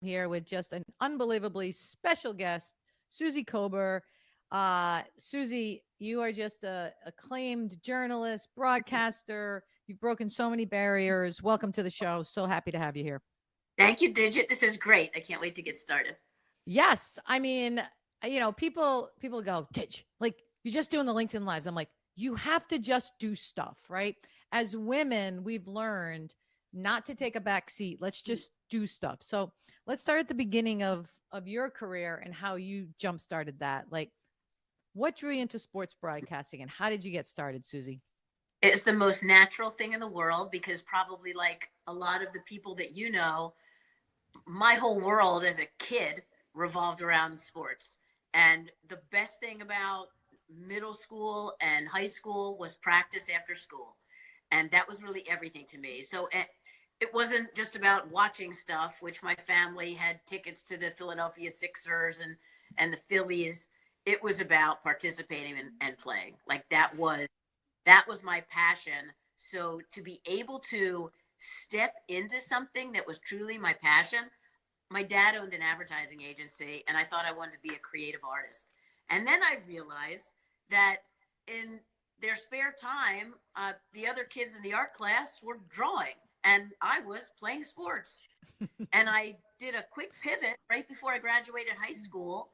here with just an unbelievably special guest, Suzy Kolber. Suzy, you are just a acclaimed journalist, broadcaster. You've broken so many barriers. Welcome to the show. So happy to have you here. Thank you, Digit. This is great. I can't wait to get started. Yes, I mean, people go, Tidge, like you're just doing the LinkedIn lives. I'm like, you have to just do stuff, right? As women, we've learned not to take a back seat. Let's just do stuff. So let's start at the beginning of your career and how you jump started that. Like, what drew you into sports broadcasting, and how did you get started, Suzy? It's the most natural thing in the world because probably like a lot of the people that you know, my whole world as a kid revolved around sports. And the best thing about middle school and high school was practice after school. And that was really everything to me. So it wasn't just about watching stuff, which my family had tickets to the Philadelphia Sixers and the Phillies. It was about participating and playing. Like that was my passion. So to be able to step into something that was truly my passion, my dad owned an advertising agency and I thought I wanted to be a creative artist. And then I realized that in their spare time, the other kids in the art class were drawing and I was playing sports. And I did a quick pivot right before I graduated high school.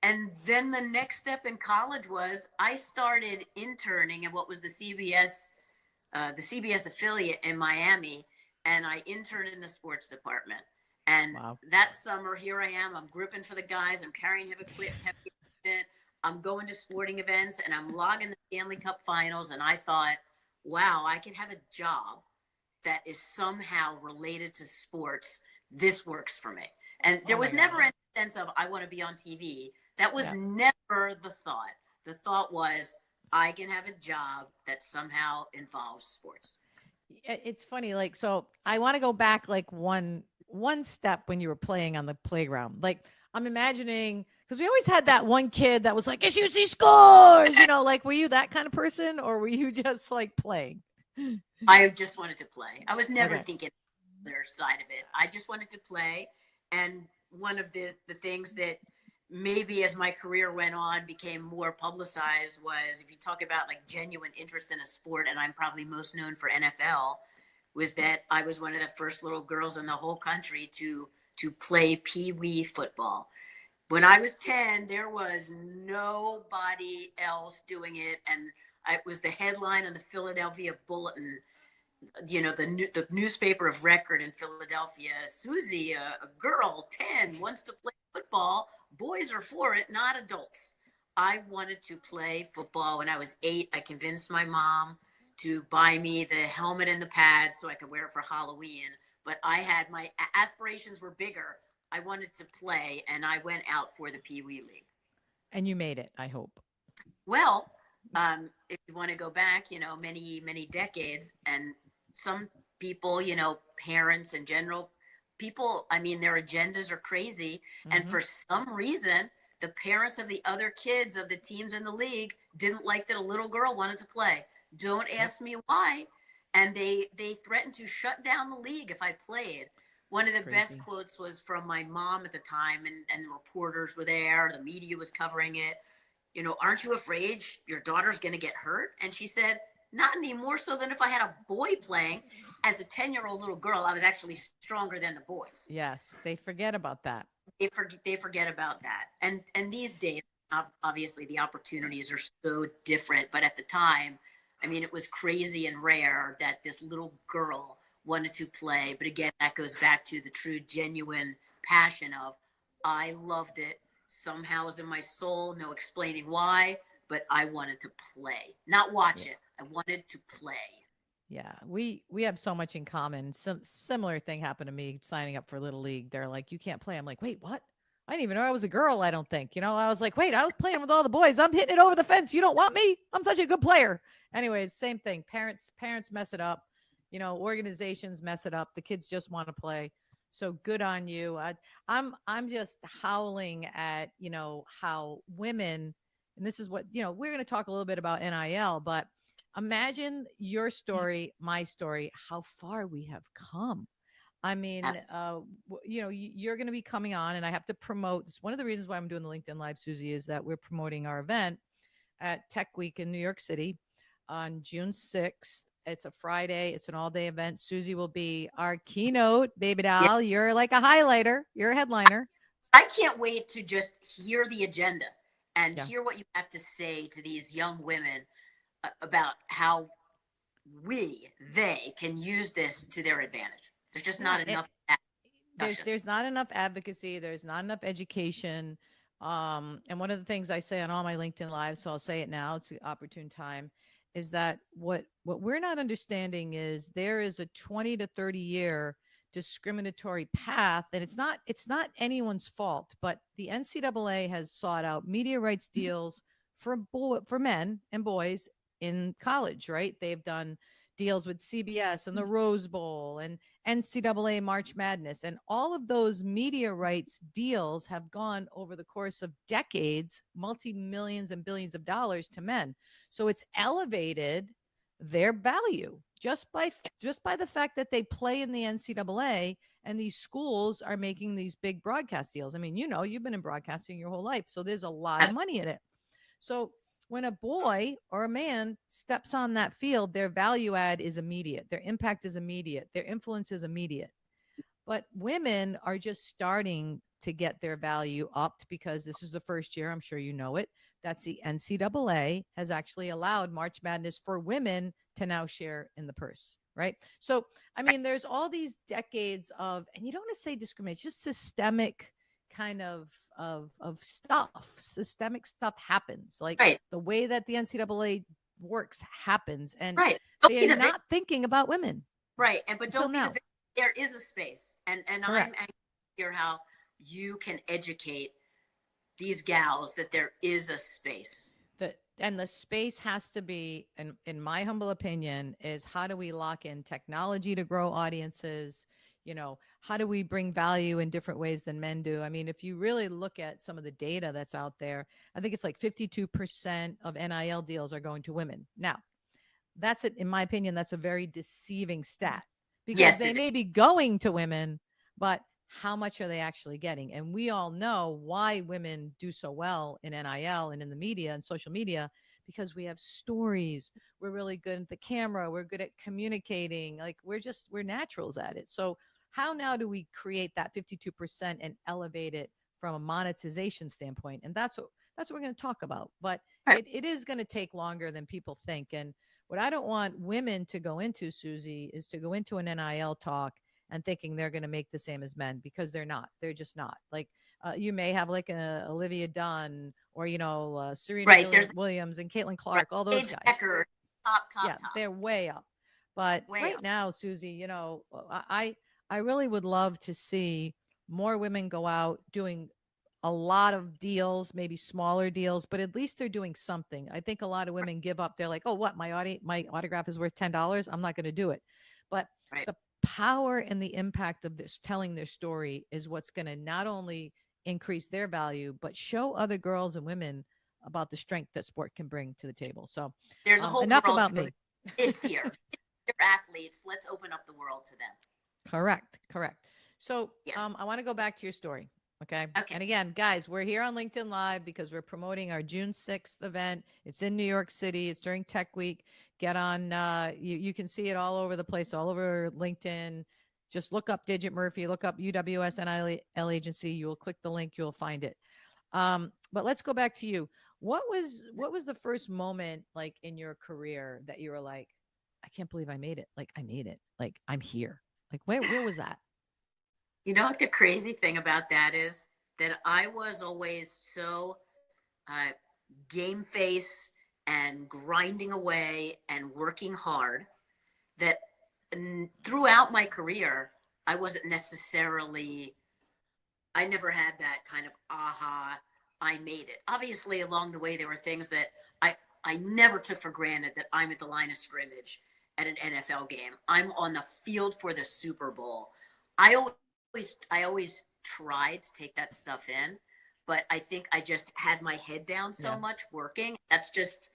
And then the next step in college was I started interning in what was the CBS affiliate in Miami, and I interned in the sports department. And Wow. that summer, here I am. I'm gripping for the guys. I'm carrying heavy equipment. I'm going to sporting events, and I'm logging the Stanley Cup Finals. And I thought, wow, I could have a job that is somehow related to sports. This works for me. And there Oh my was God. never any sense of I want to be on TV. That was Yeah. never the thought. The thought was I can have a job that somehow involves sports. It's funny, like, so I want to go back like one step when you were playing on the playground. Like, I'm imagining, because we always had that one kid that was like, "It's usually scores," like, were you that kind of person, or were you just like playing? I just wanted to play. I was never Okay. thinking the other side of it. I just wanted to play. And one of the things that maybe as my career went on became more publicized was if you talk about like genuine interest in a sport, and I'm probably most known for NFL, was that I was one of the first little girls in the whole country to play pee wee football. When I was 10, there was nobody else doing it. And it was the headline on the Philadelphia Bulletin, the newspaper of record in Philadelphia. Suzy, a girl, 10, wants to play football. Boys are for it, not adults. I wanted to play football. When I was 8, I convinced my mom to buy me the helmet and the pads so I could wear it for Halloween. But I had my aspirations were bigger. I wanted to play, and I went out for the Pee Wee League. And you made it, I hope. Well, if you want to go back, many, many decades, and some people, parents in general, people, I mean, their agendas are crazy. And Hmm. for some reason, the parents of the other kids of the teams in the league didn't like that a little girl wanted to play. Don't Yep. ask me why. And they threatened to shut down the league if I played. One of the best Crazy. quotes was from my mom at the time, and reporters were there, the media was covering it. Aren't you afraid your daughter's going to get hurt? And she said, not any more so than if I had a boy playing. As a 10-year-old little girl, I was actually stronger than the boys. Yes, they forget about that. They forget about that. And these days, obviously, the opportunities are so different. But at the time, I mean, it was crazy and rare that this little girl wanted to play. But again, that goes back to the true, genuine passion of I loved it. Somehow it was in my soul, no explaining why, but I wanted to play, not watch Yeah. it. I wanted to play. Yeah, we have so much in common. Some similar thing happened to me signing up for Little League. They're like, "You can't play." I'm like, "Wait, what?" I didn't even know I was a girl, I don't think. I was like, "Wait, I was playing with all the boys. I'm hitting it over the fence. You don't want me? I'm such a good player." Anyways, same thing. Parents mess it up. Organizations mess it up. The kids just want to play. So good on you. I'm just howling at, how women, and this is what, we're going to talk a little bit about NIL, but imagine your story, my story, how far we have come. I mean, you're going to be coming on, and I have to promote. This. One of the reasons why I'm doing the LinkedIn Live, Suzy, is that we're promoting our event at Tech Week in New York City on June 6th. It's a Friday. It's an all-day event. Suzy will be our keynote, baby Yeah. doll. You're like a highlighter. You're a headliner. I can't wait to just hear the agenda and Yeah. hear what you have to say to these young women about how they can use this to their advantage. There's just Yeah. not enough there's discussion. there's not enough advocacy, there's not enough education. And one of the things I say on all my LinkedIn lives, so I'll say it now, it's an opportune time, is that what we're not understanding is there is a 20 to 30 year discriminatory path, and it's not anyone's fault, but the NCAA has sought out media rights deals for men and boys in college, right? They've done deals with CBS and the Rose Bowl and NCAA March Madness. And all of those media rights deals have gone over the course of decades, multi millions and billions of dollars to men. So it's elevated their value just by the fact that they play in the NCAA and these schools are making these big broadcast deals. I mean, you've been in broadcasting your whole life, so there's a lot of money in it. So when a boy or a man steps on that field, their value add is immediate. Their impact is immediate. Their influence is immediate. But women are just starting to get their value upped because this is the first year, I'm sure you know it, that's the NCAA has actually allowed March Madness for women to now share in the purse, right? So, I mean, there's all these decades of, and you don't want to say discrimination, just systemic kind of stuff. Systemic stuff happens. Like Right, the way that the NCAA works happens, and right. Don't they're be the not thinking about women right, and but until don't be the now. there is a space, and I'm Correct. anxious to hear how you can educate these gals that there is a space. The space has to be, in my humble opinion, is how do we lock in technology to grow audiences? How do we bring value in different ways than men do? I mean, if you really look at some of the data that's out there, I think it's like 52% of NIL deals are going to women. Now, that's it. In my opinion, that's a very deceiving stat because Yes, they it is. may be going to women, but how much are they actually getting? And we all know why women do so well in NIL and in the media and social media because we have stories. We're really good at the camera. We're good at communicating. Like we're naturals at it. So how now do we create that 52% and elevate it from a monetization standpoint? And that's what we're going to talk about. But Right. it is going to take longer than people think. And what I don't want women to go into, Suzy, is to go into an NIL talk and thinking they're going to make the same as men because they're not. They're just not. Like you may have like a Olivia Dunn or Serena Right. There's Williams and Caitlin right. Clark, all those Age guys. Becker, top, top, Yeah, top, they're way up. But way right up. now, Suzy, I really would love to see more women go out doing a lot of deals, maybe smaller deals, but at least they're doing something. I think a lot of women give up. They're like, "Oh, what? My autograph is worth $10. I'm not going to do it." But Right. the power and the impact of this telling their story is what's going to not only increase their value, but show other girls and women about the strength that sport can bring to the table. So, There's a whole enough world about for the me. kids here. They're athletes. Let's open up the world to them. Correct. Correct. So Yes. I want to go back to your story. Okay. Okay. And again, guys, we're here on LinkedIn Live because we're promoting our June 6th event. It's in New York City. It's during Tech Week. Get on, you can see it all over the place, all over LinkedIn. Just look up Digit Murphy, look up UWS NIL agency. You will click the link, you'll find it. But let's go back to you. What was the first moment like in your career that you were like, I can't believe I made it. Like I made it. Like I'm here. Like where was that? You know what the crazy thing about that is? That I was always so uh, game face and grinding away and working hard that throughout my career, I wasn't necessarily, I never had that kind of aha, I made it. Obviously, along the way, there were things that I never took for granted that I'm at the line of scrimmage at an NFL game. I'm on the field for the Super Bowl. I always tried to take that stuff in, but I think I just had my head down so Yeah. much working. That's just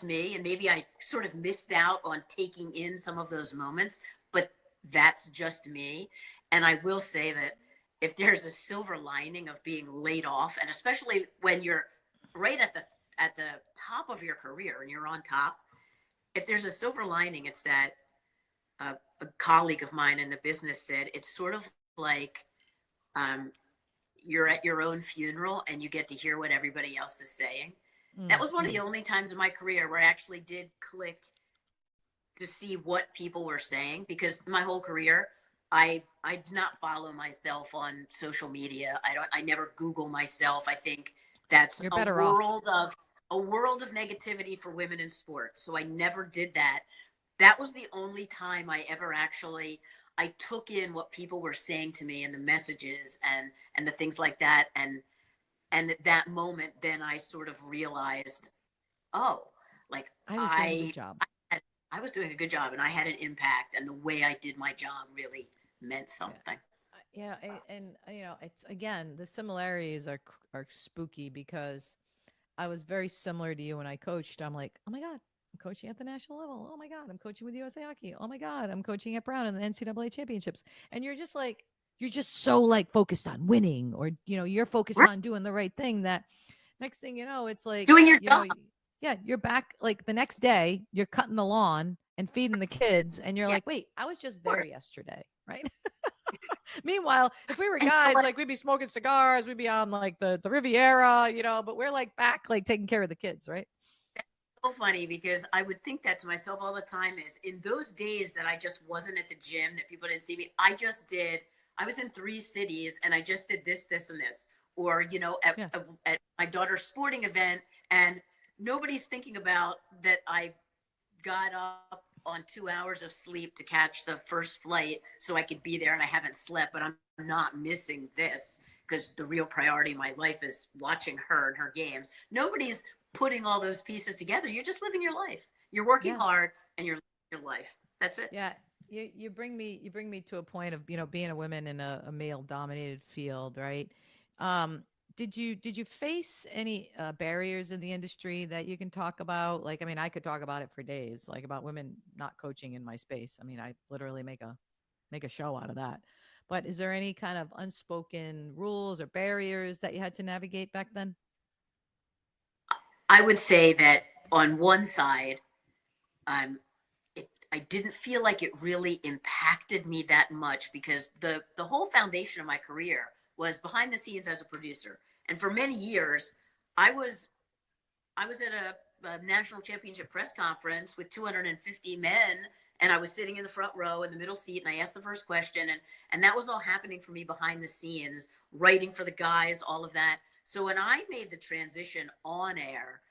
me, and maybe I sort of missed out on taking in some of those moments, but that's just me. And I will say that if there's a silver lining of being laid off, and especially when you're right at the top of your career and you're on top, if there's a silver lining, it's that a colleague of mine in the business said it's sort of like um, you're at your own funeral and you get to hear what everybody else is saying. That Mm, was one of the only times in my career where I actually did click to see what people were saying, because my whole career I do not follow myself on social media. I never Google myself. I think that's you're better off. a world of negativity for women in sports. So I never did that. That was the only time I ever actually I took in what people were saying to me and the messages and the things like that, and at that moment then I sort of realized, oh, like I was doing a good job. I was doing a good job and I had an impact, and the way I did my job really meant Yeah. something. Yeah, and it's again the similarities are spooky because I was very similar to you when I coached. I'm like, oh my god, I'm coaching at the national level. Oh my god, I'm coaching with USA Hockey. Oh my god, I'm coaching at Brown in the NCAA championships. And you're just like, you're just so like focused on winning, or you're focused Right. on doing the right thing that next thing you know, it's like, Doing your job. yeah, you're back like the next day, you're cutting the lawn and feeding the kids, and you're Yeah. like, wait, I was just there Sure. yesterday, right? Meanwhile, if we were And you know guys, what? like we'd be smoking cigars, we'd be on like the Riviera, but we're like back, like taking care of the kids, right? So funny, because I would think that to myself all the time, is in those days that I just wasn't at the gym, that people didn't see me, I was in 3 cities and I just did this, this, and this. Or, Yeah. at my daughter's sporting event, and nobody's thinking about that I got up on 2 hours of sleep to catch the first flight so I could be there, and I haven't slept, but I'm not missing this because the real priority in my life is watching her and her games. Nobody's putting all those pieces together. You're just living your life. You're working Yeah. hard and you're living your life. That's it. Yeah. You bring me to a point of, being a woman in a male dominated field, right? Um, did you face any barriers in the industry that you can talk about? Like, I mean, I could talk about it for days, like about women not coaching in my space. I mean, I literally make a show out of that. But is there any kind of unspoken rules or barriers that you had to navigate back then? I would say that on one side, I didn't feel like it really impacted me that much, because the whole foundation of my career was behind the scenes as a producer. And for many years, I was I was at a national championship press conference with 250 men, and I was sitting in the front row in the middle seat, and I asked the first question, and that was all happening for me behind the scenes, writing for the guys, all of that. So when I made the transition on air,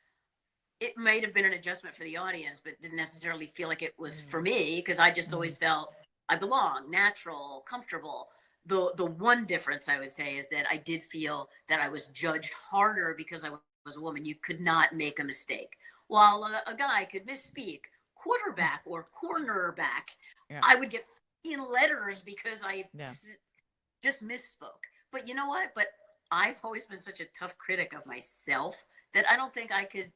it might have been an adjustment for the audience, but didn't necessarily feel like it was for Mm, me, because I just mhm. always felt I belong, natural, comfortable. The one difference I would say is that I did feel that I was judged harder because I was a woman. You could not make a mistake. While a guy could misspeak, quarterback or cornerback, Yeah. I would get letters because I Yeah. just misspoke. But you know what? But I've always been such a tough critic of myself that I don't think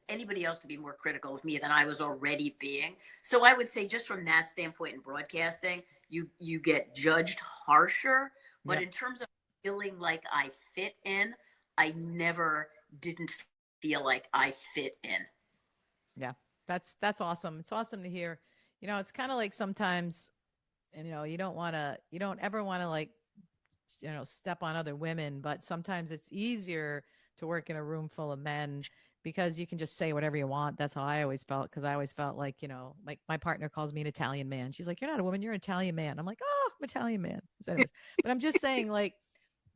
anybody else could be more critical of me than I was already being. So I would say, just from that standpoint in broadcasting, you get judged harsher. But Yep. in terms of feeling like I fit in, I never didn't feel like I fit in. Yeah. That's awesome. It's awesome to hear. It's kind of like sometimes, and you don't ever want to like, step on other women, but sometimes it's easier to work in a room full of men because you can just say whatever you want. That's how I always felt, because I always felt like, like my partner calls me an Italian man. She's like, "You're not a woman, you're an Italian man." I'm like, "Oh, I'm Italian man." So anyways, but I'm just saying, like,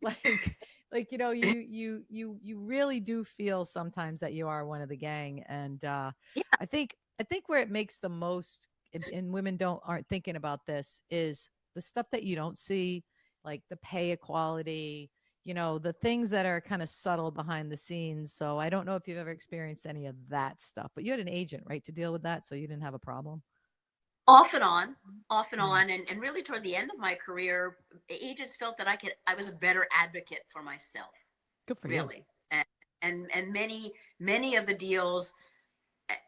like you really do feel sometimes that you are one of the gang. And Yeah. I think where it makes the most, and women aren't thinking about this, is the stuff that you don't see, like the pay equality, the things that are kind of subtle behind the scenes. So I don't know if you've ever experienced any of that stuff, but you had an agent, right, to deal with that, so you didn't have a problem. Off and on, off and Mm, on, and really toward the end of my career, agents felt that I was a better advocate for myself, good for you. really. And many of the deals,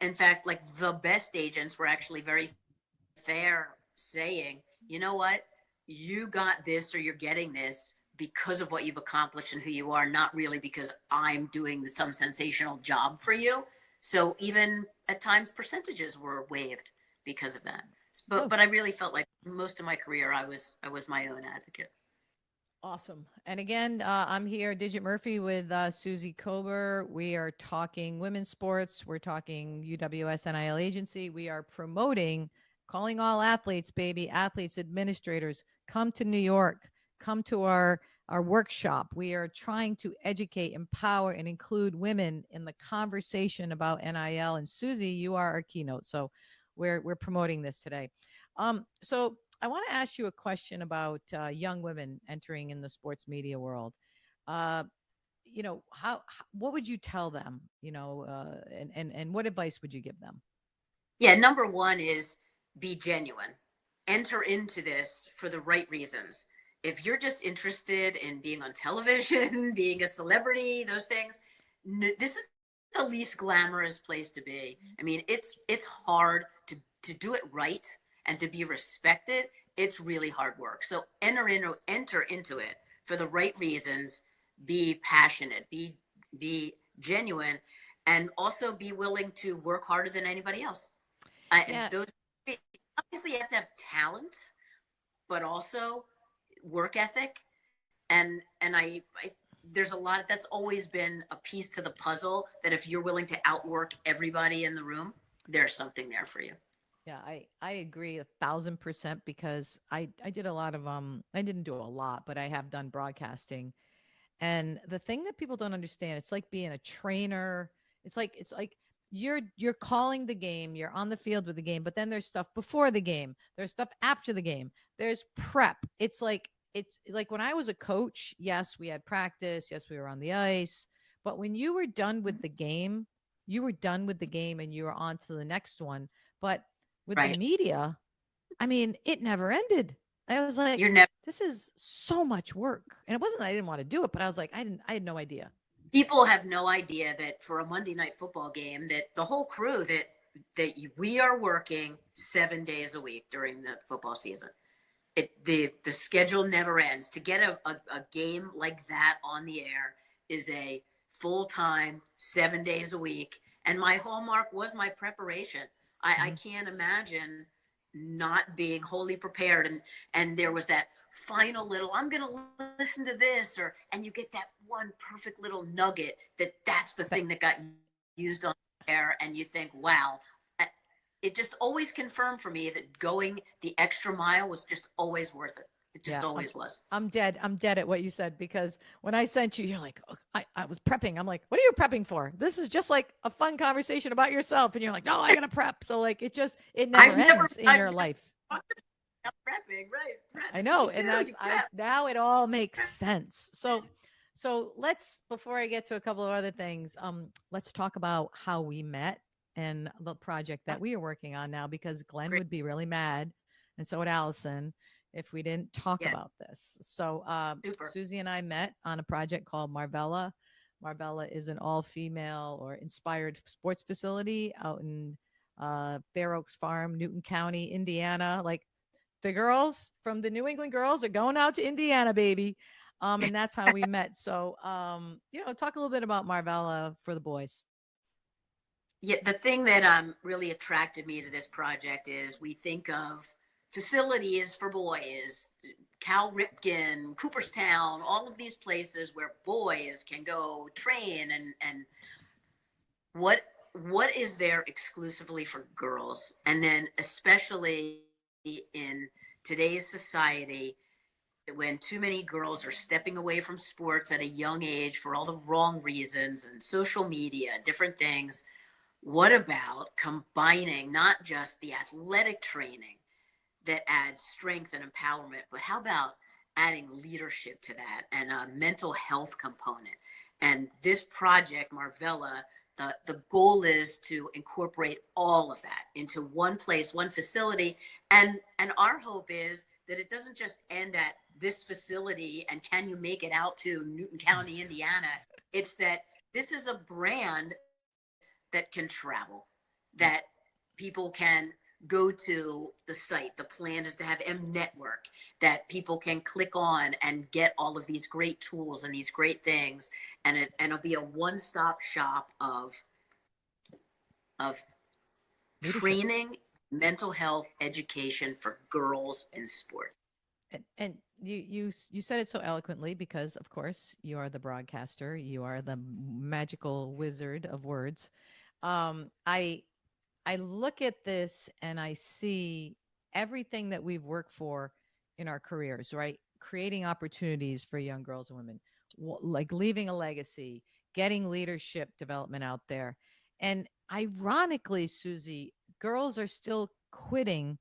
in fact, like the best agents were actually very fair, saying, you know what, you got this or you're getting this because of what you've accomplished and who you are, not really because I'm doing some sensational job for you. So even at times percentages were waived because of that. Oh, But I really felt like most of my career I was my own advocate. awesome. And again, I'm here, Digit Murphy, with Suzy Kolber. We are talking women's sports. We're talking UWS NIL agency. We are promoting, calling all athletes, baby, athletes, administrators, come to New York, come to our workshop. We are trying to educate, empower, and include women in the conversation about NIL. And Suzy, you are our keynote. So we're promoting this today. So I want to ask you a question about young women entering in the sports media world. Uh, what would you tell them? And what advice would you give them? Yeah, number one is be genuine. Enter into this for the right reasons. If you're just interested in being on television, being a celebrity, those things, this is the least glamorous place to be. I mean, it's hard to do it right and to be respected. It's really hard work. So enter into it for the right reasons. Be passionate. Be genuine, and also be willing to work harder than anybody else. Yeah, Those obviously you have to have talent, but also work ethic, and I there's a lot that's always been a piece to the puzzle that if you're willing to outwork everybody in the room, there's something there for you. yeah, I agree 1,000% because I did a lot of I didn't do a lot, but I have done broadcasting. And the thing that people don't understand, it's like being a trainer. It's like you're calling the game, you're on the field with the game, but then there's stuff before the game. There's stuff after the game. There's prep. It's like when I was a coach, yes, we had practice, yes, we were on the ice, but when you were done with the game, you were done with the game and you were on to the next one. But with the Right. media, I mean, it never ended. I was like, You're never this is so much work. And it wasn't that I didn't want to do it, but I was like, I had no idea. People have no idea that for a Monday night football game that the whole crew we are working 7 days a week during the football season. The schedule never ends. To get a game like that on the air is a full time 7 days a week. And my hallmark was my preparation. I Mhm. can't imagine not being wholly prepared. And there was that final little, I'm going to listen to this, and you get that one perfect little nugget that's the That, thing that got used on air. And you think, wow, it just always confirmed for me that going the extra mile was just always worth it. It just yeah, always was. I'm dead. I'm dead at what you said because when I sent you, you're like, "Oh, I was prepping. I'm like, what are you prepping for? This is just like a fun conversation about yourself. And you're like, no, I got to prep. So like, it never ends in I've your never life. talked about prepping, right? I This is what know, you and do. that's You I prep. now it all makes sense. So let's before I get to a couple of other things, let's talk about how we met and the project that we are working on now because Glenn Great. would be really mad, and so would Allison if we didn't talk Yeah, about this. So super. Susie and I met on a project called Marvella. Marvella is an all-female or inspired sports facility out in Fair Oaks Farm, Newton County, Indiana. Like the girls from the New England girls are going out to Indiana, baby. And that's how we met. So, talk a little bit about Marvella for the boys. Yeah, the thing that really attracted me to this project is we think of facilities for boys, Cal Ripken, Cooperstown, all of these places where boys can go train and what what is there exclusively for girls, and then especially in today's society when too many girls are stepping away from sports at a young age for all the wrong reasons and social media, different things. What about combining not just the athletic training that adds strength and empowerment, but how about adding leadership to that and a mental health component? And this project, Marvella, the goal is to incorporate all of that into one place, one facility. And our hope is that it doesn't just end at this facility and can you make it out to Newton County, Indiana? It's that this is a brand that can travel, that people can go to the site. The plan is to have M Network that people can click on and get all of these great tools and these great things. And it'll be a one-stop shop of Leadership. training, mental health education for girls in sport. And you said it so eloquently because of course you are the broadcaster, you are the magical wizard of words. I look at this and I see everything that we've worked for in our careers, right? Creating opportunities for young girls and women, like leaving a legacy, getting leadership development out there. And ironically, Susie, girls are still quitting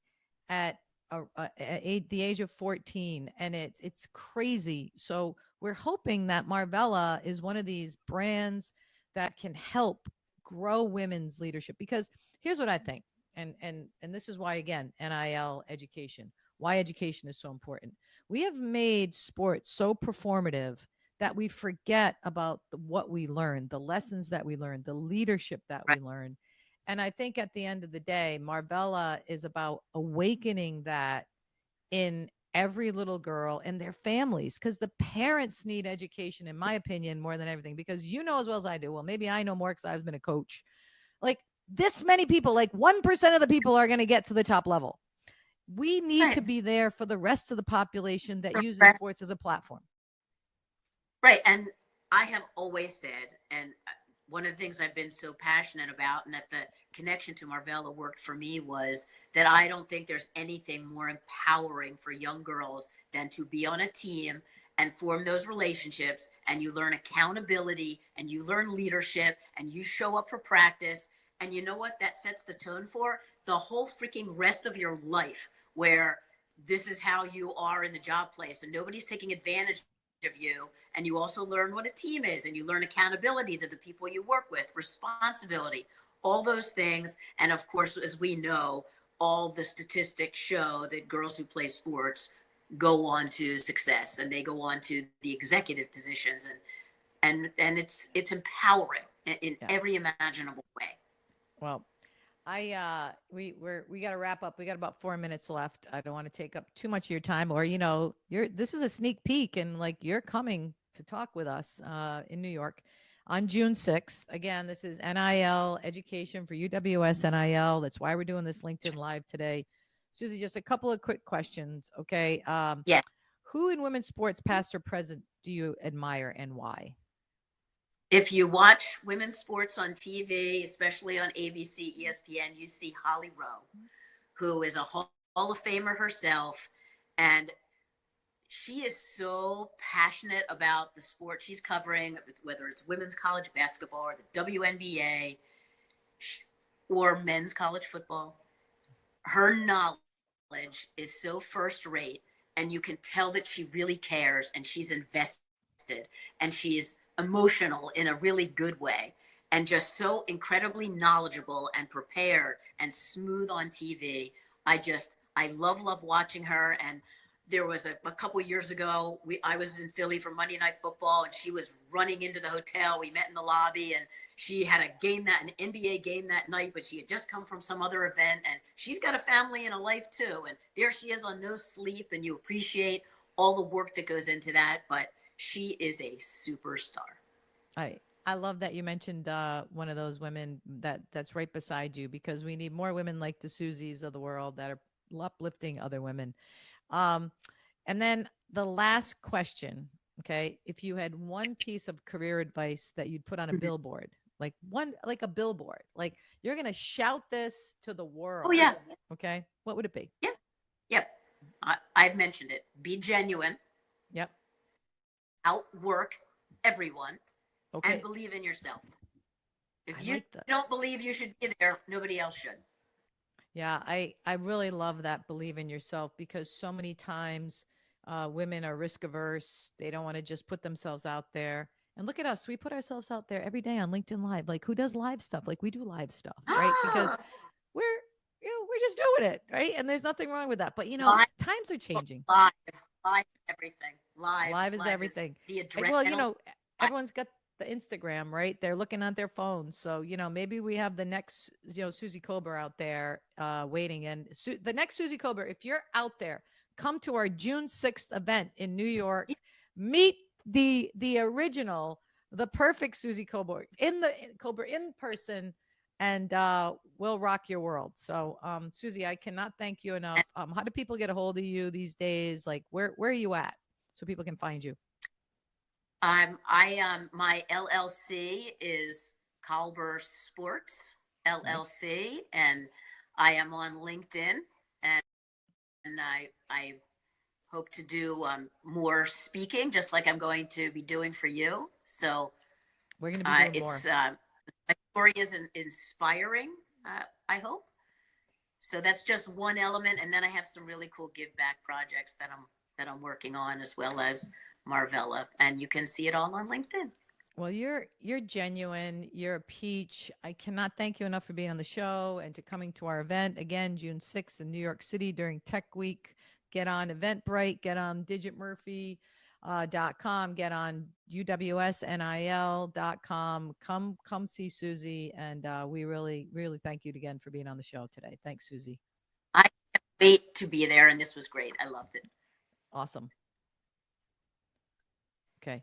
at the age of 14, and it's crazy. So we're hoping that Marvella is one of these brands that can help grow women's leadership, because here's what I think. And this is why, again, NIL education, why education is so important. We have made sports so performative that we forget about what we learned, the lessons that we learned, the leadership that Right. we learned. And I think at the end of the day, Marvella is about awakening that in every little girl and their families, because the parents need education, in my opinion, more than everything, because you know as well as I do. Well, maybe I know more because I've been a coach. Like, this many people, like 1% of the people are going to get to the top level. We need to Right. be there for the rest of the population that uses Right. sports as a platform. Right. And I have always said, and one of the things I've been so passionate about, and that the connection to Marvella worked for me, was that I don't think there's anything more empowering for young girls than to be on a team and form those relationships, and you learn accountability and you learn leadership and you show up for practice. And you know what? That sets the tone for the whole freaking rest of your life, where this is how you are in the job place and nobody's taking advantage of you. And you also learn what a team is, and you learn accountability to the people you work with, responsibility, all those things. And of course, as we know, all the statistics show that girls who play sports go on to success, and they go on to the executive positions, and it's empowering in Yeah. every imaginable way. Well, we got to wrap up. We got about 4 minutes left. I don't want to take up too much of your time, or this is a sneak peek, and like, you're coming to talk with us in New York on June 6th. Again, this is NIL education for UWS NIL. That's why we're doing this LinkedIn Live today. Susie, just a couple of quick questions, okay? Yeah. Who in women's sports, past or present, do you admire and why? If you watch women's sports on TV, especially on ABC, ESPN, you see Holly Rowe, who is a Hall of Famer herself. And she is so passionate about the sport she's covering, whether it's women's college basketball or the WNBA or men's college football. Her knowledge is so first rate, and you can tell that she really cares and she's invested and she's emotional in a really good way, and just so incredibly knowledgeable and prepared and smooth on TV. I love watching her. And there was a couple years ago, I was in Philly for Monday Night Football, and she was running into the hotel. We met in the lobby, and she had an NBA game that night, but she had just come from some other event, and she's got a family and a life too. And there she is on no sleep, and you appreciate all the work that goes into that. But she is a superstar. I love that you mentioned one of those women that's right beside you, because we need more women like the Susies of the world that are uplifting other women. Um, and then the last question, okay, if you had one piece of career advice that you'd put on a billboard, like a billboard, like you're gonna shout this to the Oh world, yeah, okay, what would it be? yep, yep. I've mentioned it. Be genuine, Yep. outwork everyone, and Okay. believe in yourself. If I you like that. don't believe you should be there, nobody else should. Yeah, I really love that, believe in yourself, because so many times women are risk averse. They don't want to just put themselves out there. And look at us. We put ourselves out there every day on LinkedIn Live. Like, who does live stuff? Like, we do live stuff, right? Because Ah, we're we're just doing it, right? And there's nothing wrong with that. But live, times are changing. live, live, everything. Live, Live is live is everything. the Well, adrenaline. everyone's got the Instagram, right? They're looking at their phones. So, maybe we have the next, Suzy Kolber out there waiting. And the next Suzy Kolber, if you're out there, come to our June 6th event in New York. Meet the original, the perfect Suzy Kolber in person, and we'll rock your world. So, Suzy, I cannot thank you enough. How do people get a hold of you these days? Like, where are you at so people can find you? My LLC is Kolber Sports Nice. LLC, and I am on LinkedIn, and I hope to do more speaking, just like I'm going to be doing for you. So We're going to be doing it's more. my story is inspiring. I hope. So that's just one element, and then I have some really cool give back projects that I'm working on, as well as Marvella, and you can see it all on LinkedIn. Well, you're genuine. You're a peach. I cannot thank you enough for being on the show and to coming to our event again, June 6th in New York City during Tech Week. Get on Eventbrite, get on digitmurphy.com, get on uwsnil.com. Come see Suzy, and we really really thank you again for being on the show today. Thanks, Suzy. I can't wait to be there, and this was great. I loved it. Awesome. Okay.